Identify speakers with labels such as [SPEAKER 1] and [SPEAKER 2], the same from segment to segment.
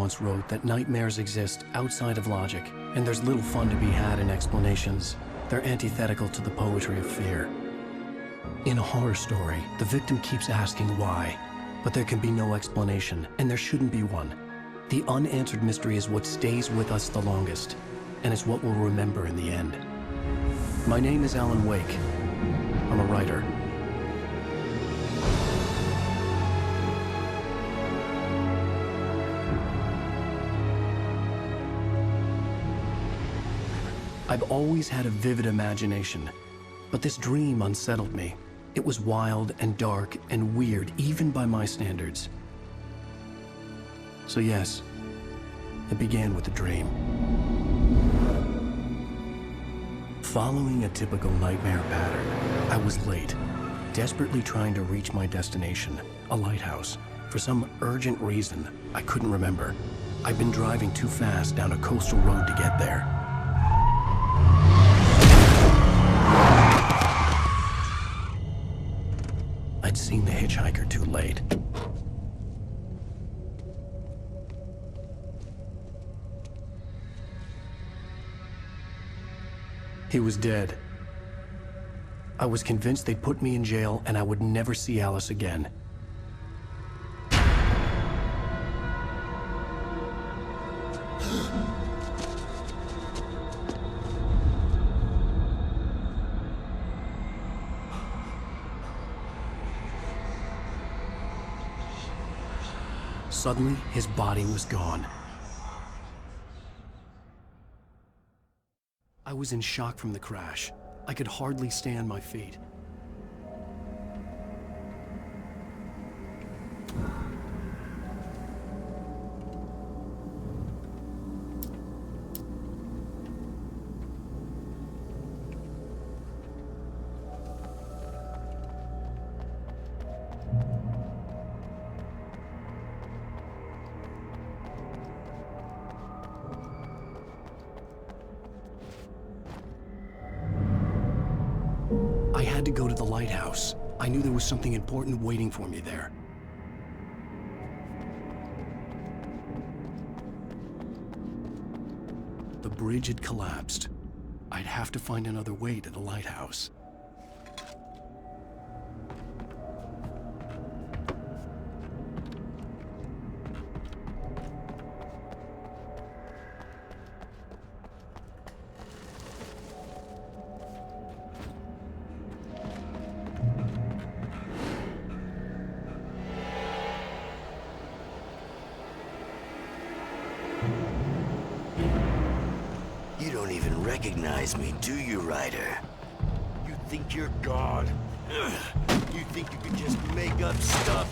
[SPEAKER 1] once wrote that nightmares exist outside of logic, and there's little fun to be had in explanations. They're antithetical to the poetry of fear. In a horror story, the victim keeps asking why, but there can be no explanation, and there shouldn't be one. The unanswered mystery is what stays with us the longest, and it's what we'll remember in the end. My name is Alan Wake. I'm a writer. I've always had a vivid imagination, but this dream unsettled me. It was wild and dark and weird, even by my standards. So yes, it began with a dream. Following a typical nightmare pattern, I was late, desperately trying to reach my destination, a lighthouse. For some urgent reason, I couldn't remember. I'd been driving too fast down a coastal road to get there. I'd seen the hitchhiker too late. He was dead. I was convinced they'd put me in jail and I would never see Alice again. Suddenly, his body was gone. I was in shock from the crash. I could hardly stay on my feet. I had to go to the lighthouse. I knew there was something important waiting for me there. The bridge had collapsed. I'd have to find another way to the lighthouse.
[SPEAKER 2] You don't even recognize me, do you, Ryder? You think you're God? You think you can just make up stuff?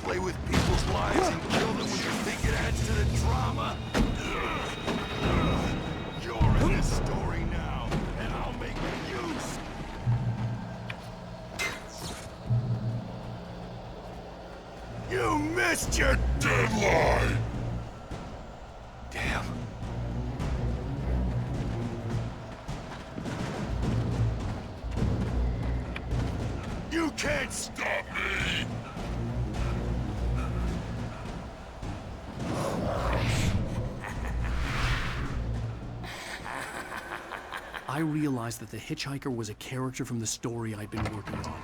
[SPEAKER 2] Play with people's lives and kill them when you think it adds to the drama? You're in this story now, and I'll make use. You missed your deadline! Damn. You can't stop me!
[SPEAKER 1] I realized that the hitchhiker was a character from the story I'd been working on.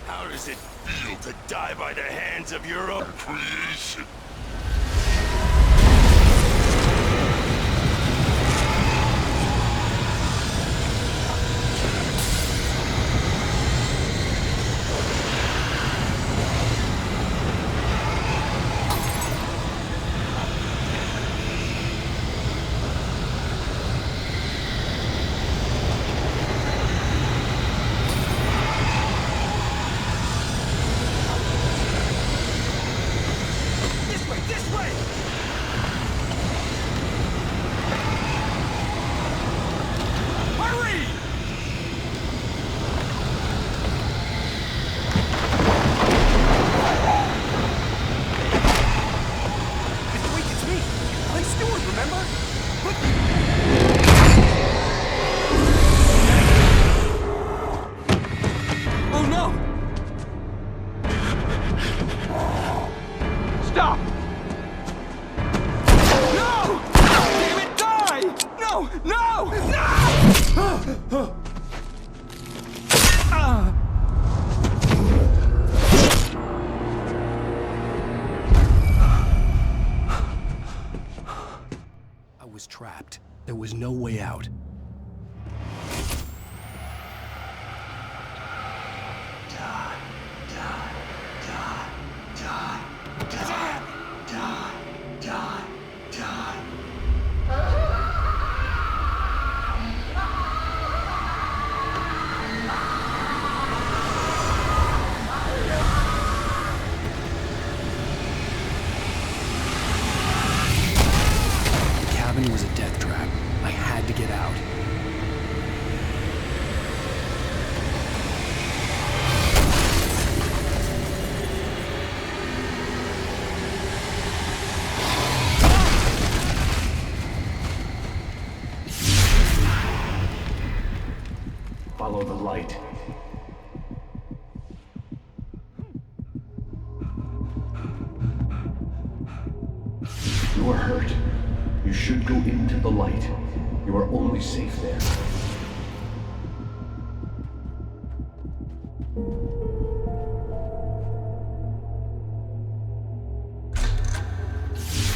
[SPEAKER 2] How does it feel to die by the hands of your own creation?
[SPEAKER 3] This
[SPEAKER 1] There was no way out. The cabin was a death trap. I had to get out.
[SPEAKER 3] Follow the light. You are hurt. You should go into the light. You are only safe there.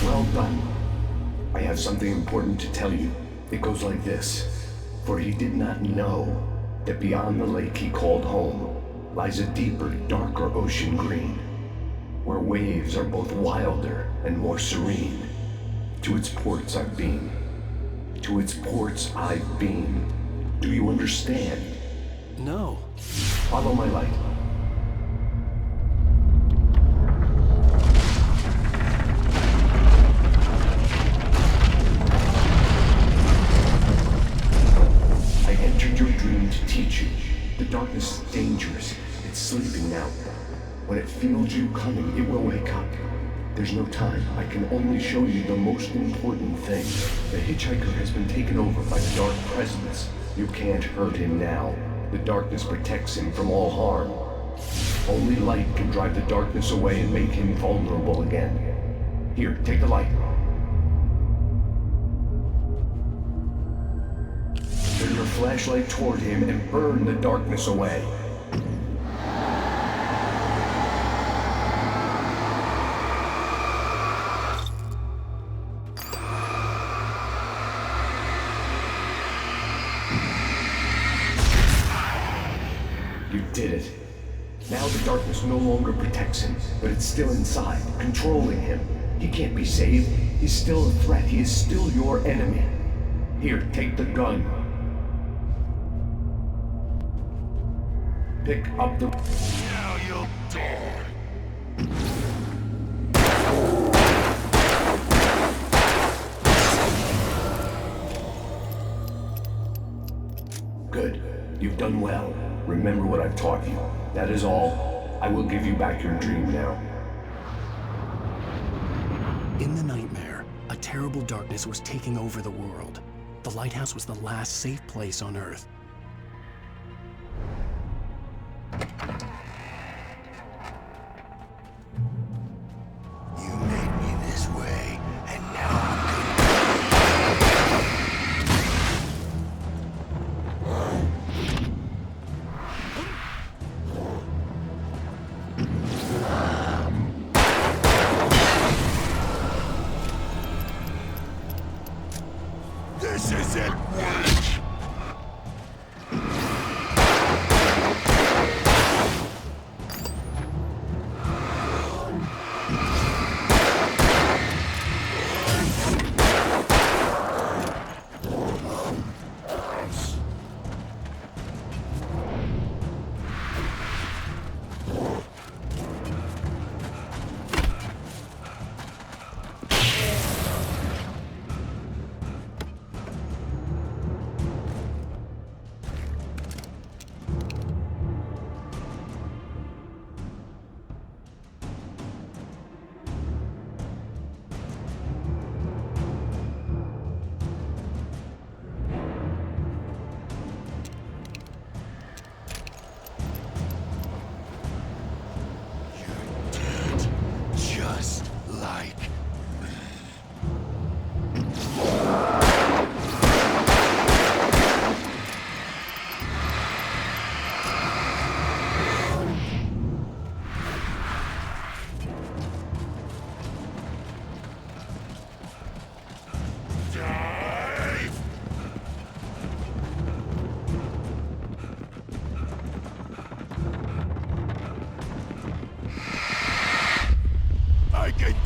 [SPEAKER 3] Well done. I have something important to tell you. It goes like this. For he did not know that beyond the lake he called home lies a deeper, darker ocean green, where waves are both wilder and more serene. To its ports I've been. To its ports I've been. Do you understand?
[SPEAKER 1] No.
[SPEAKER 3] Follow my light. I entered your dream to teach you. The darkness is dangerous. It's sleeping now. When it feels you coming, it will wake up. There's no time. I can only show you the most important thing. The hitchhiker has been taken over by the dark presence. You can't hurt him now. The darkness protects him from all harm. Only light can drive the darkness away and make him vulnerable again. Here, take the light. Turn your flashlight toward him and burn the darkness away. You did it. Now the darkness no longer protects him, but it's still inside, controlling him. He can't be saved. He's still a threat. He is still your enemy. Here, take the gun. Pick up the...
[SPEAKER 2] Now you'll die.
[SPEAKER 3] Good. You've done well. Remember what I've taught you. That is all. I will give you back your dream now.
[SPEAKER 1] In the nightmare, a terrible darkness was taking over the world. The lighthouse was the last safe place on Earth.
[SPEAKER 2] You made me this way, and now I'm This isn't work!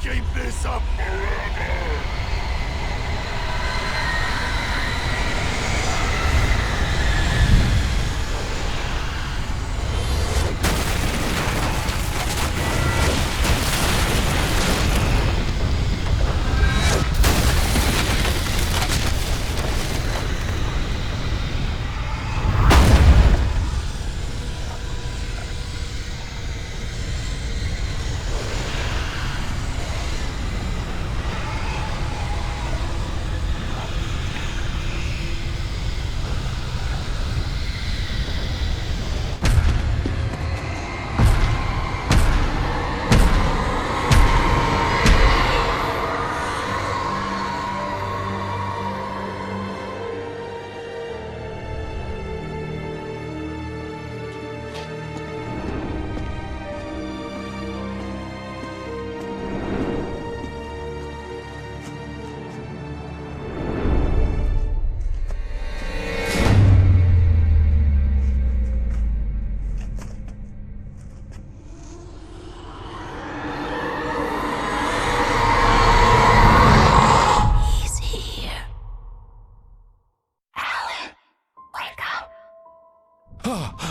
[SPEAKER 2] keep this up forever!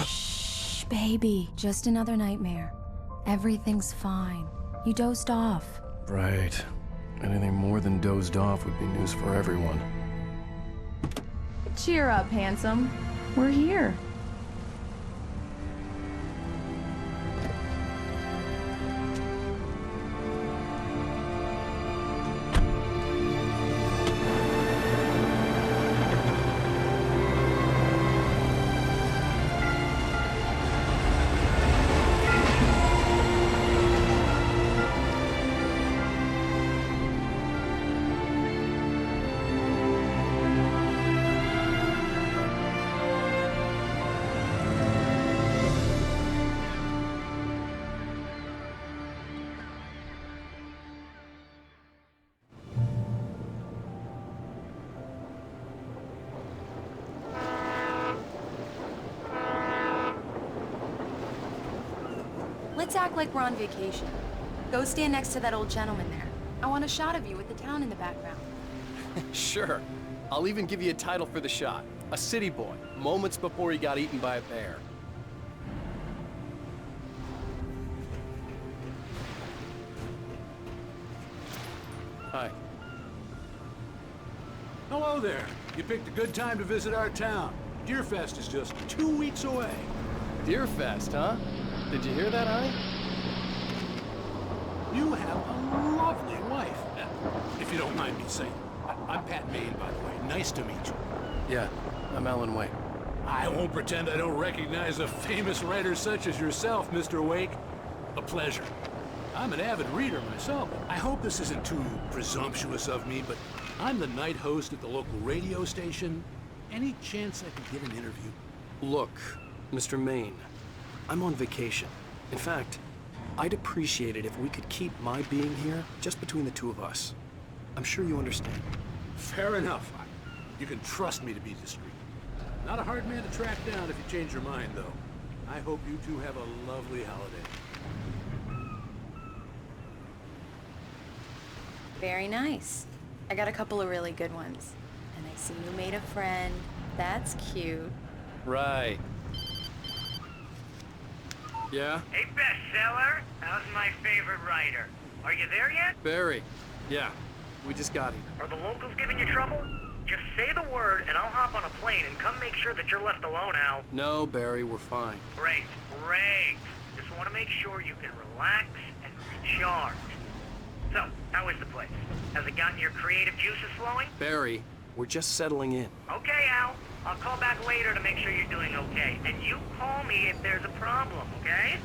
[SPEAKER 4] Shh, baby. Just another nightmare. Everything's fine. You dozed off.
[SPEAKER 1] Right. Anything more than dozed off would be news for everyone.
[SPEAKER 4] Cheer up, handsome. We're here. Let's act like we're on vacation. Go stand next to that old gentleman there. I want a shot of you with the town in the background.
[SPEAKER 5] Sure. I'll even give you a title for the shot. A city boy, moments before he got eaten by a bear. Hi.
[SPEAKER 6] Hello there. You picked a good time to visit our town. Deerfest is just 2 weeks away.
[SPEAKER 5] Deerfest, huh? Did you hear that, honey?
[SPEAKER 6] You have a lovely wife. If you don't mind me saying. I'm Pat Maine, by the way. Nice to meet you.
[SPEAKER 5] Yeah, I'm Alan Wake.
[SPEAKER 6] I won't pretend I don't recognize a famous writer such as yourself, Mr. Wake. A pleasure. I'm an avid reader myself. I hope this isn't too presumptuous of me, but I'm the night host at the local radio station. Any chance I could get an interview?
[SPEAKER 5] Look, Mr. Maine, I'm on vacation. In fact, I'd appreciate it if we could keep my being here just between the two of us. I'm sure you understand.
[SPEAKER 6] Fair enough. You can trust me to be discreet. Not a hard man to track down if you change your mind, though. I hope you two have a lovely holiday.
[SPEAKER 4] Very nice. I got a couple of really good ones. And I see you made a friend. That's cute.
[SPEAKER 5] Right. Yeah?
[SPEAKER 7] Hey, bestseller! How's my favorite writer? Are you there yet?
[SPEAKER 5] Barry. Yeah, we just got here.
[SPEAKER 7] Are the locals giving you trouble? Just say the word and I'll hop on a plane and come make sure that you're left alone, Al.
[SPEAKER 5] No, Barry, we're fine.
[SPEAKER 7] Great, great. Just want to make sure you can relax and recharge. So, how is the place? Has it gotten your creative juices flowing?
[SPEAKER 5] Barry, we're just settling in.
[SPEAKER 7] Okay, Al. I'll call back later to make sure you're doing okay. And you call me if there's a problem, okay?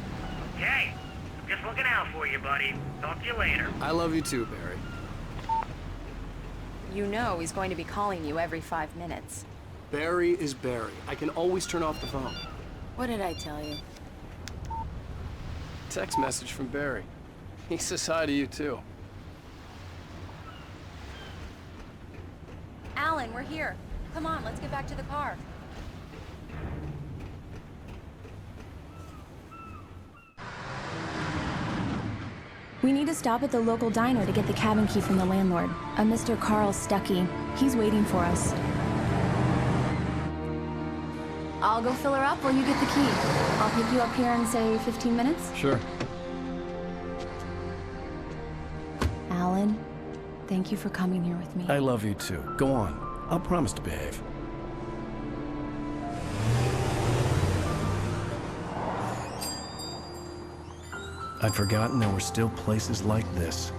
[SPEAKER 7] Okay. I'm just looking out for you, buddy. Talk to you later.
[SPEAKER 5] I love you too, Barry.
[SPEAKER 4] You know he's going to be calling you every 5 minutes.
[SPEAKER 5] Barry is Barry. I can always turn off the phone.
[SPEAKER 4] What did I tell you?
[SPEAKER 5] Text message from Barry. He says hi to you too.
[SPEAKER 4] Alan, we're here. Come on, let's get back to the car.
[SPEAKER 8] We need to stop at the local diner to get the cabin key from the landlord, a Mr. Carl Stuckey. He's waiting for us. I'll go fill her up while you get the key. I'll pick you up here in, say, 15 minutes?
[SPEAKER 1] Sure.
[SPEAKER 8] Alan, thank you for coming here with me.
[SPEAKER 1] I love you too. Go on. I'll promise to behave. I'd forgotten there were still places like this.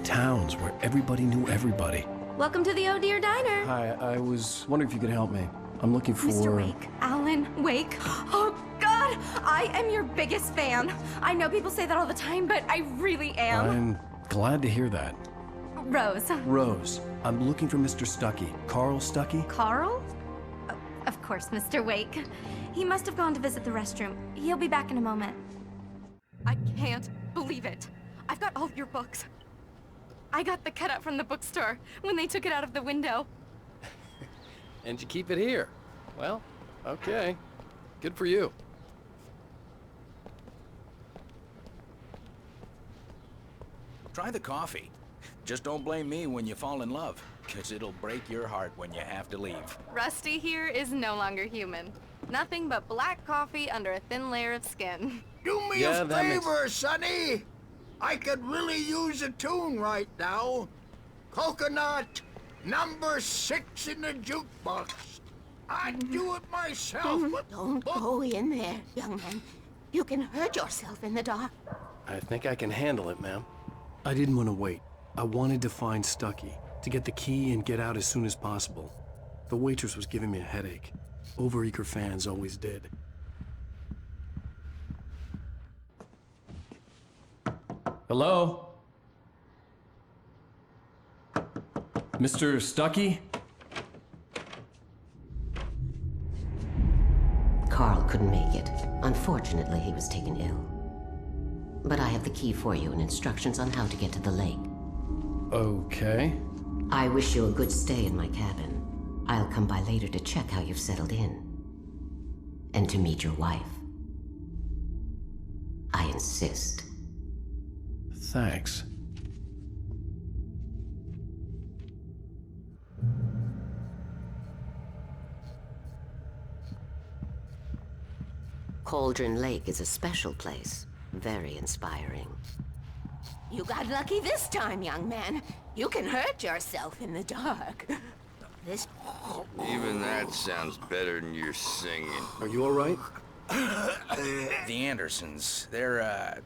[SPEAKER 1] Towns where everybody knew everybody.
[SPEAKER 9] Welcome to the Oh Dear Diner.
[SPEAKER 1] Hi, I was wondering if you could help me. I'm looking for...
[SPEAKER 9] Mr. Wake. Alan Wake. Oh, God! I am your biggest fan. I know people say that all the time, but I really am.
[SPEAKER 1] I'm glad to hear that.
[SPEAKER 9] Rose.
[SPEAKER 1] Rose, I'm looking for Mr. Stuckey. Carl Stuckey?
[SPEAKER 9] Carl? Of course, Mr. Wake. He must have gone to visit the restroom. He'll be back in a moment. I can't believe it. I've got all your books. I got the cutout from the bookstore when they took it out of the window.
[SPEAKER 5] And you keep it here. Well, okay. Good for you.
[SPEAKER 10] Try the coffee. Just don't blame me when you fall in love, 'cause it'll break your heart when you have to leave.
[SPEAKER 9] Rusty here is no longer human. Nothing but black coffee under a thin layer of skin.
[SPEAKER 11] Do me
[SPEAKER 5] Yeah,
[SPEAKER 11] a
[SPEAKER 5] that makes-
[SPEAKER 11] favor, Sonny. I could really use a tune right now. Coconut, number 6 in the jukebox. I'd do it myself, but...
[SPEAKER 12] Don't go in there, young man. You can hurt yourself in the dark.
[SPEAKER 5] I think I can handle it, ma'am.
[SPEAKER 1] I didn't want to wait. I wanted to find Stuckey, to get the key and get out as soon as possible. The waitress was giving me a headache. Overeager fans always did. Hello? Mr. Stuckey?
[SPEAKER 12] Carl couldn't make it. Unfortunately, he was taken ill. But I have the key for you and instructions on how to get to the lake.
[SPEAKER 1] Okay.
[SPEAKER 12] I wish you a good stay in my cabin. I'll come by later to check how you've settled in. And to meet your wife. I insist.
[SPEAKER 1] Thanks.
[SPEAKER 12] Cauldron Lake is a special place. Very inspiring.
[SPEAKER 13] You got lucky this time, young man. You can hurt yourself in the dark. This...
[SPEAKER 2] Even that sounds better than your singing.
[SPEAKER 5] Are you all right?
[SPEAKER 10] The Andersons, they're,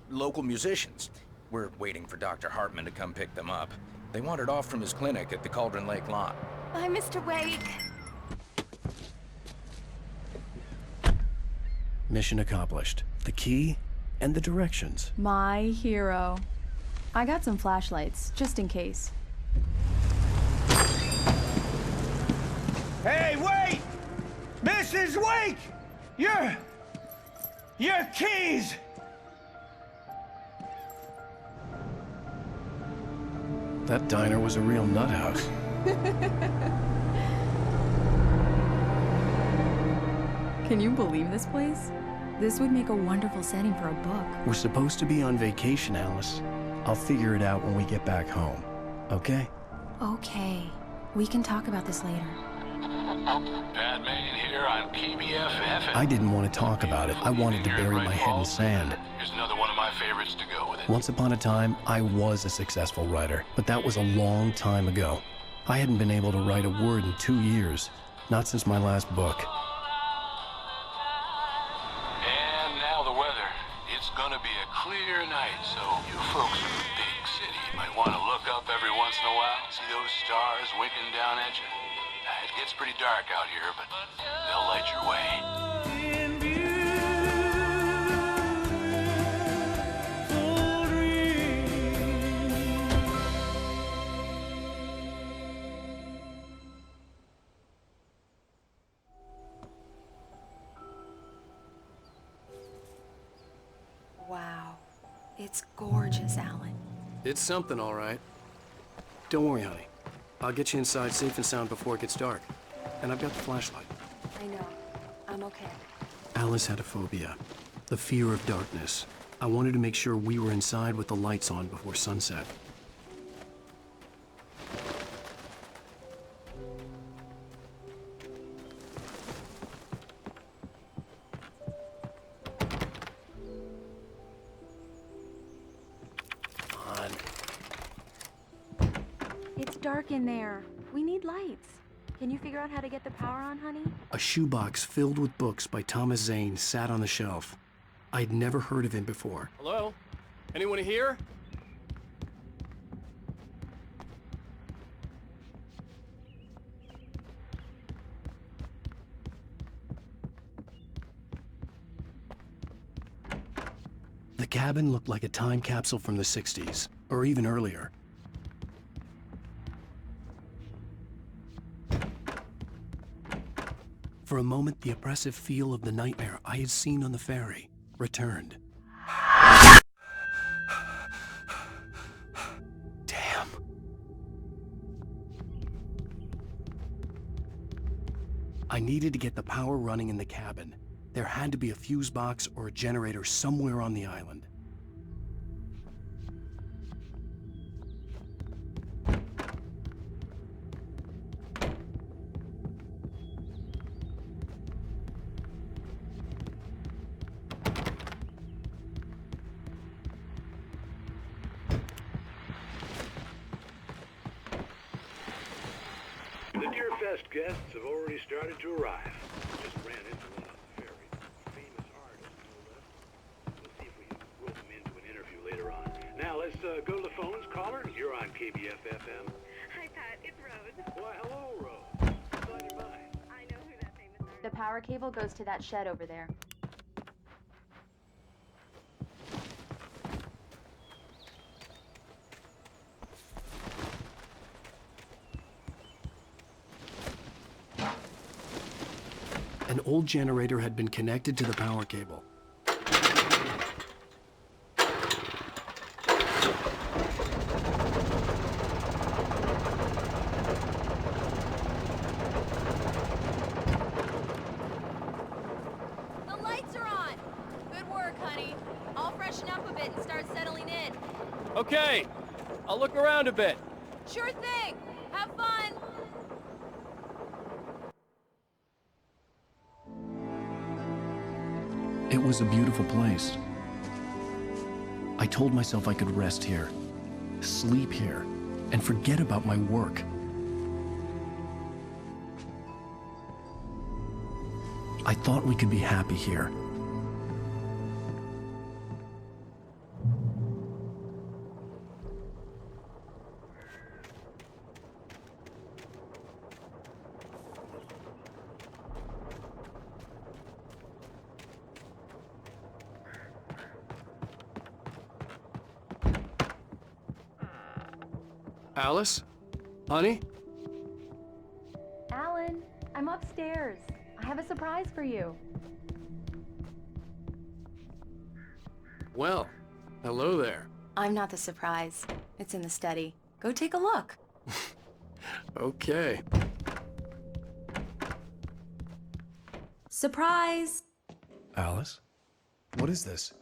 [SPEAKER 10] local musicians. We're waiting for Dr. Hartman to come pick them up. They wandered off from his clinic at the Cauldron Lake lot.
[SPEAKER 9] Bye, Mr. Wake.
[SPEAKER 1] Mission accomplished. The key and the directions.
[SPEAKER 8] My hero. I got some flashlights, just in case.
[SPEAKER 11] Hey, wait! Mrs. Wake! Your keys!
[SPEAKER 1] That diner was a real nut house.
[SPEAKER 8] Can you believe this place? This would make a wonderful setting for a book.
[SPEAKER 1] We're supposed to be on vacation, Alice. I'll figure it out when we get back home. Okay?
[SPEAKER 8] Okay. We can talk about this later.
[SPEAKER 6] Pat Main here on KBFF.
[SPEAKER 1] I didn't want to talk about it. I wanted to bury my head in sand.
[SPEAKER 6] Here's another one of my favorites to go with it.
[SPEAKER 1] Once upon a time, I was a successful writer, but that was a long time ago. I hadn't been able to write a word in 2 years. Not since my last book.
[SPEAKER 6] And now the weather. It's gonna be a clear night, so you folks in the big city might want to look up every once in a while, see those stars winking down at you. It gets pretty dark out here, but they'll light your way.
[SPEAKER 4] Wow. It's gorgeous, Alan.
[SPEAKER 5] It's something, all right. Don't worry, honey. I'll get you inside safe and sound before it gets dark. And I've got the flashlight.
[SPEAKER 4] I know. I'm okay.
[SPEAKER 1] Alice had a phobia. The fear of darkness.
[SPEAKER 5] I wanted to make sure we were inside with the lights on before sunset.
[SPEAKER 8] It's dark in there. We need lights. Can you figure out how to get the power on, honey?
[SPEAKER 5] A shoebox filled with books by Thomas Zane sat on the shelf. I'd never heard of him before.
[SPEAKER 14] Hello? Anyone here?
[SPEAKER 5] The cabin looked like a time capsule from the 60s, or even earlier. For a moment, the oppressive feel of the nightmare I had seen on the ferry returned. Damn. I needed to get the power running in the cabin. There had to be a fuse box or a generator somewhere on the island.
[SPEAKER 6] The Deer Fest guests have already started to arrive. Just ran into one on the ferry. Famous artist, no less. We'll see if we can rope them into an interview later on. Now let's go to the phones. Caller, you're on KBF-FM.
[SPEAKER 15] Hi, Pat. It's Rose.
[SPEAKER 6] Why, hello, Rose. What's on your mind?
[SPEAKER 15] I know who that famous artist is.
[SPEAKER 8] The power cable goes to that shed over there.
[SPEAKER 5] An old generator had been connected to the power cable.
[SPEAKER 4] The lights are on! Good work, honey. I'll freshen up a bit and start settling in.
[SPEAKER 14] Okay, I'll look around a bit.
[SPEAKER 4] Sure thing! Have fun!
[SPEAKER 1] It was a beautiful place. I told myself I could rest here, sleep here, and forget about my work. I thought we could be happy here.
[SPEAKER 5] Alice? Honey?
[SPEAKER 8] Alan, I'm upstairs. I have a surprise for you.
[SPEAKER 5] Well, hello there.
[SPEAKER 4] I'm not the surprise. It's in the study. Go take a look.
[SPEAKER 5] Okay.
[SPEAKER 8] Surprise!
[SPEAKER 1] Alice? What is this?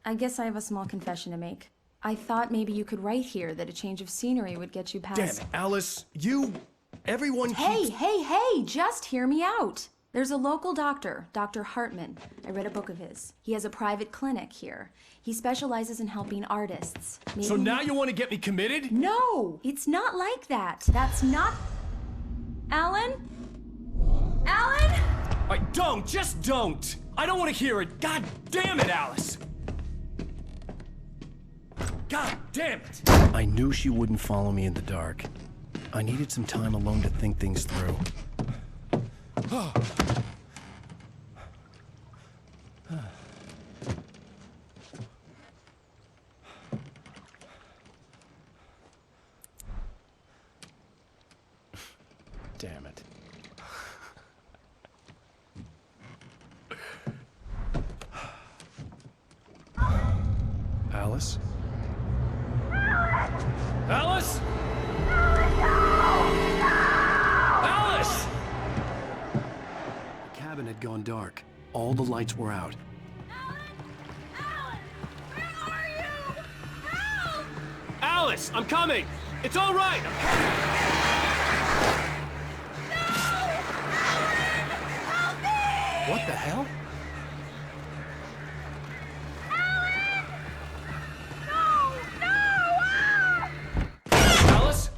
[SPEAKER 8] I guess I have a small confession to make. I thought maybe you could write here that a change of scenery would get you past...
[SPEAKER 1] Damn it, Alice, everyone
[SPEAKER 8] Hey,
[SPEAKER 1] keeps...
[SPEAKER 8] hey, just hear me out. There's a local doctor, Dr. Hartman. I read a book of his. He has a private clinic here. He specializes in helping artists. Maybe...
[SPEAKER 1] So now you want to get me committed?
[SPEAKER 8] No, it's not like that. That's not... Alan? Alan?
[SPEAKER 1] Just don't! I don't want to hear it! God damn it, Alice! God damn it!
[SPEAKER 5] I knew she wouldn't follow me in the dark. I needed some time alone to think things through. Damn it. Alice?
[SPEAKER 1] Alice? Alice!
[SPEAKER 5] The cabin had gone dark. All the lights were out.
[SPEAKER 4] Alan! Alan! Where
[SPEAKER 14] Alice, I'm coming! It's all right! I'm coming! What the hell? Alice?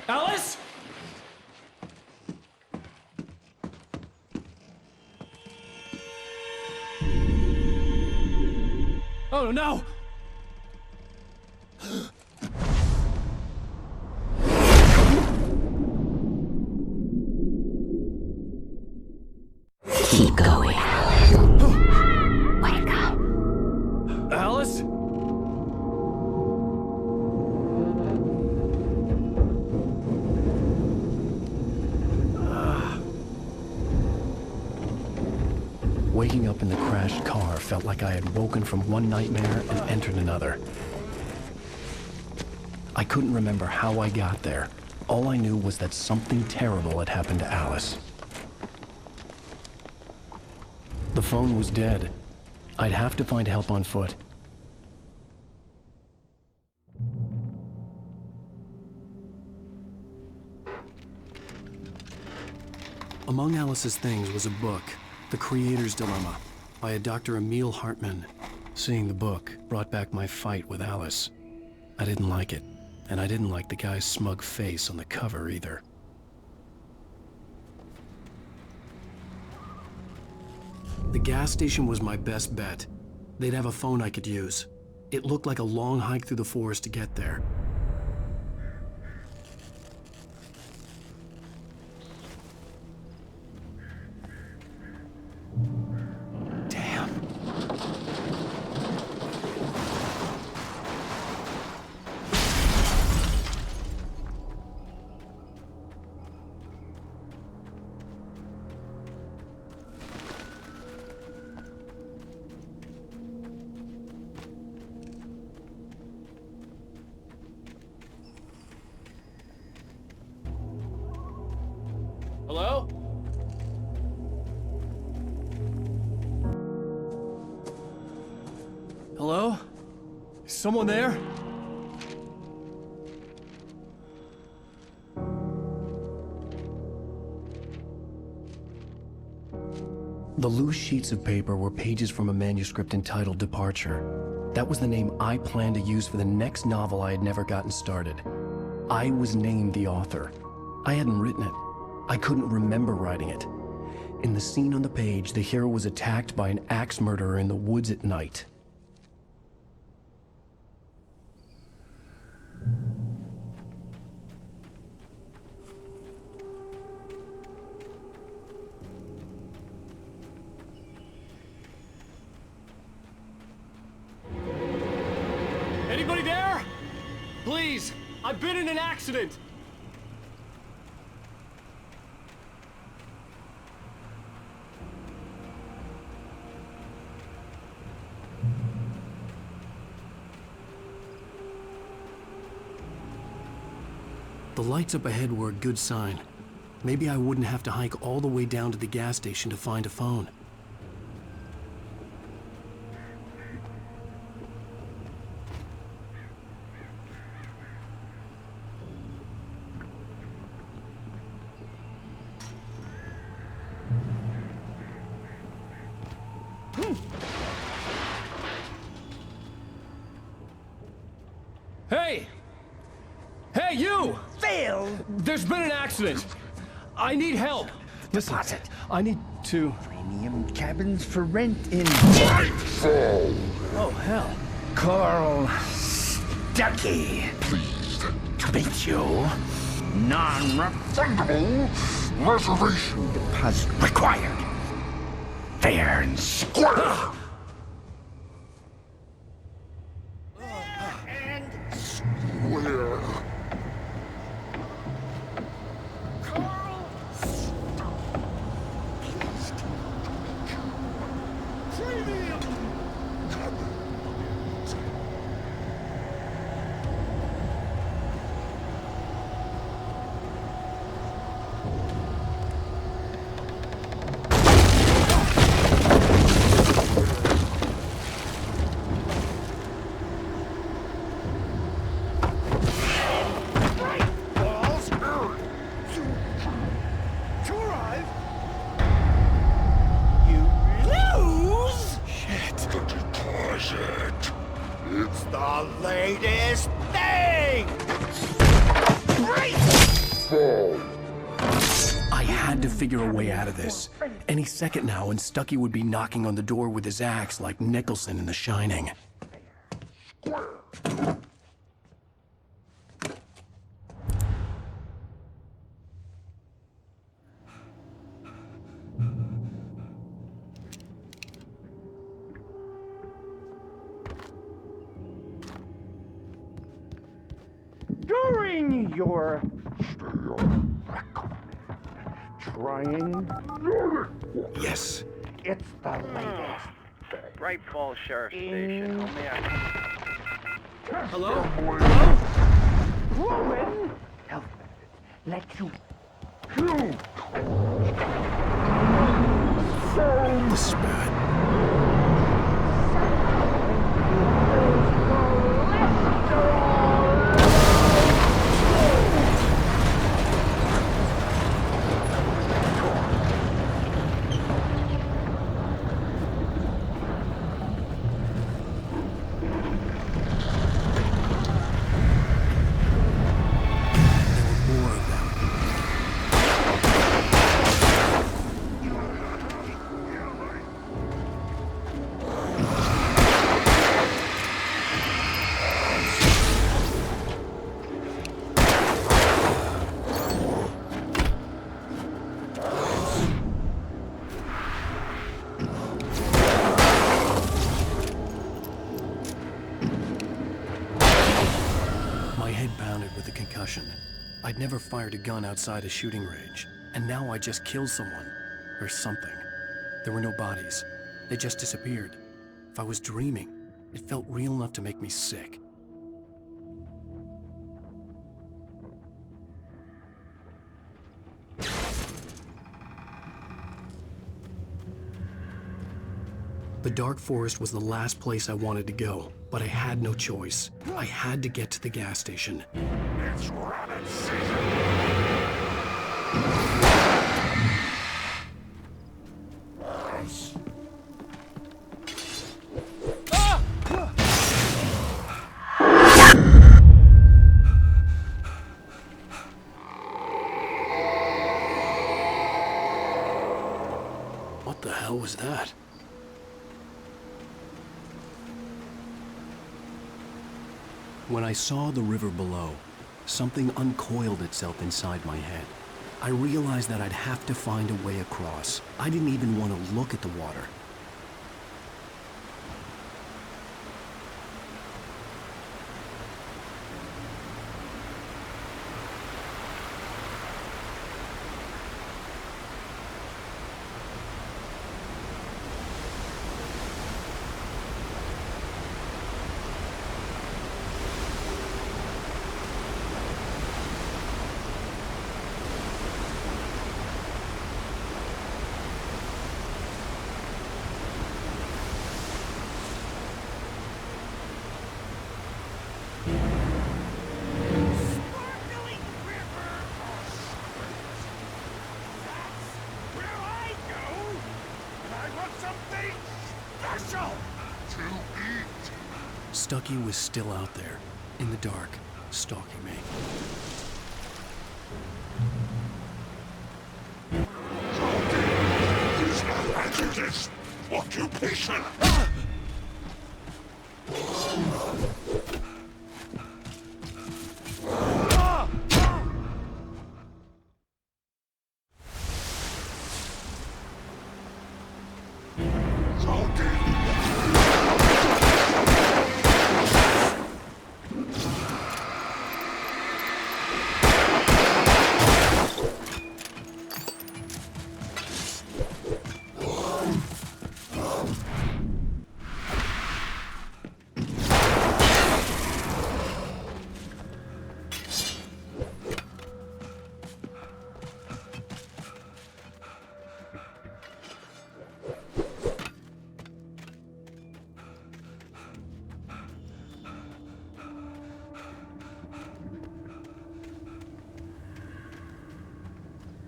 [SPEAKER 14] Alice? Oh no!
[SPEAKER 12] Keep going. Wake up.
[SPEAKER 14] Alice?
[SPEAKER 1] Waking up in the crashed car felt like I had woken from one nightmare and entered another. I couldn't remember how I got there. All I knew was that something terrible had happened to Alice. The phone was dead. I'd have to find help on foot. Among Alice's things was a book, The Creator's Dilemma, by a Dr. Emil Hartmann. Seeing the book brought back my fight with Alice. I didn't like it, and I didn't like the guy's smug face on the cover either. The gas station was my best bet. They'd have a phone I could use. It looked like a long hike through the forest to get there.
[SPEAKER 14] Hello? Hello? Is someone there?
[SPEAKER 1] The loose sheets of paper were pages from a manuscript entitled Departure. That was the name I planned to use for the next novel I had never gotten started. I was named the author. I hadn't written it. I couldn't remember writing it. In the scene on the page, the hero was attacked by an axe murderer in the woods at night.
[SPEAKER 14] Anybody there? Please, I've been in an accident.
[SPEAKER 1] The lights up ahead were a good sign. Maybe I wouldn't have to hike all the way down to the gas station to find a phone.
[SPEAKER 14] Hey! Hey, you! Phil! There's been an accident. I need help.
[SPEAKER 1] Listen, I need to...
[SPEAKER 11] Premium cabins for rent in...
[SPEAKER 14] Oh, hell.
[SPEAKER 11] Carl Stuckey. Pleased to meet you. Non-refundable reservation deposit required. Fair and square. And square. Carl Premium cabins. It's the latest thing!
[SPEAKER 1] I had to figure a way out of this. Any second now, and Stucky would be knocking on the door with his axe like Nicholson in The Shining.
[SPEAKER 16] During your trying,
[SPEAKER 1] yes,
[SPEAKER 16] it's the latest.
[SPEAKER 17] Bright Falls Sheriff Station.
[SPEAKER 14] Hello?
[SPEAKER 16] Roman, help let you kill.
[SPEAKER 1] This is bad. I'd never fired a gun outside a shooting range, and now I just killed someone. Or something. There were no bodies. They just disappeared. If I was dreaming, it felt real enough to make me sick. The dark forest was the last place I wanted to go, but I had no choice. I had to get to the gas station.
[SPEAKER 16] It's rabbit season.
[SPEAKER 1] What the hell was that? When I saw the river below, something uncoiled itself inside my head. I realized that I'd have to find a way across. I didn't even want to look at the water. Stucky was still out there, in the dark, stalking me.
[SPEAKER 16] He's not answered this occupation.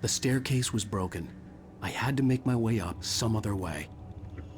[SPEAKER 1] The staircase was broken. I had to make my way up some other way.